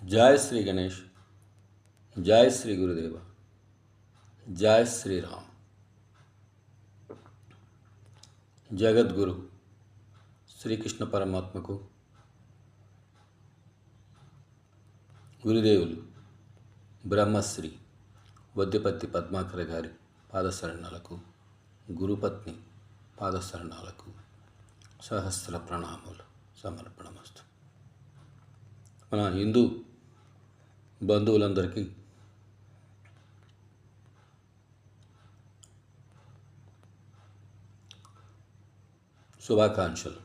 जय श्री गणेश, जय श्री गुरुदेव, जय श्री राम। జగద్గురు శ్రీకృష్ణ పరమాత్మకు గురుదేవులు బ్రహ్మశ్రీ వద్దిపత్తి పద్మాకర్ గారి పాదశరణాలకు, గురుపత్ని పాదశరణాలకు సహస్ర ప్రణామాలు సమర్పణమస్తు. మన హిందూ బంధువులందరికీ శుభాకాంక్షలు.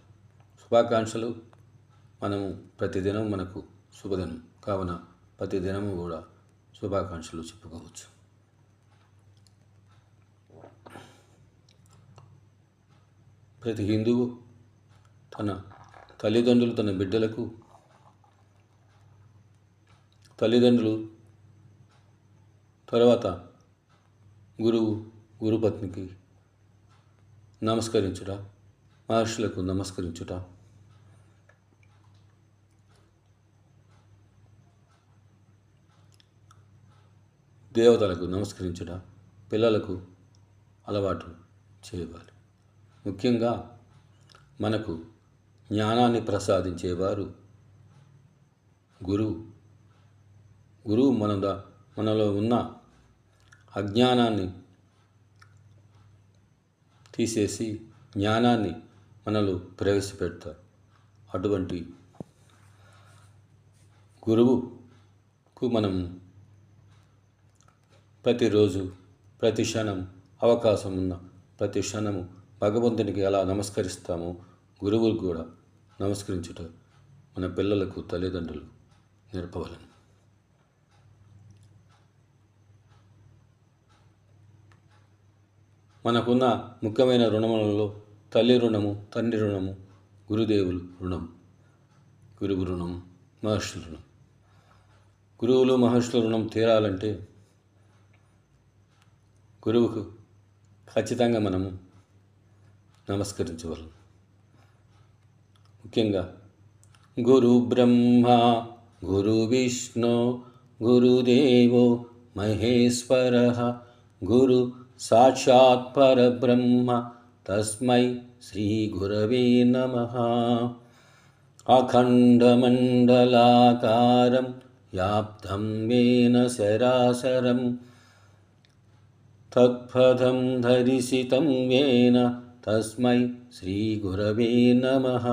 మనము ప్రతిదినం మనకు శుభదినం కావున ప్రతిదినము కూడా శుభాకాంక్షలు చెప్పుకోవచ్చు. ప్రతి హిందువు తన తల్లిదండ్రులు తన బిడ్డలకు, తల్లిదండ్రులు తర్వాత గురుపత్నికి నమస్కరించుట, మహర్షులకు నమస్కరించుట, దేవతలకు నమస్కరించుట పిల్లలకు అలవాటు చేయవాలి. ముఖ్యంగా మనకు జ్ఞానాన్ని ప్రసాదించేవారు గురువు మనలో ఉన్న అజ్ఞానాన్ని తీసేసి జ్ఞానాన్ని మనలో ప్రవేశపెడతారు. అటువంటి గురువుకు మనం ప్రతిరోజు, ప్రతి క్షణం, అవకాశం ఉన్న ప్రతి క్షణము భగవంతునికి ఎలా నమస్కరిస్తామో గురువులకు కూడా నమస్కరించుట మన పిల్లలకు, తల్లిదండ్రులు నేర్పవలను. మనకున్న ముఖ్యమైన రుణములలో తల్లి రుణము, తండ్రి రుణము, గురుదేవులు రుణం, గురువు రుణం, మహర్షుల రుణం. గురువులు మహర్షుల రుణం తీరాలంటే గురువుకు ఖచ్చితంగా మనము నమస్కరించవలను. ముఖ్యంగా గురు బ్రహ్మ గురు విష్ణు గురుదేవో మహేశ్వరః గురు సాక్షాత్ పరబ్రహ్మ తస్మై శ్రీ గురవే నమః. అఖండమండలాకారం వ్యాప్తం వేన సరాసరం తత్పదం ధరిసితం వేన తస్మై శ్రీ గురవే నమః.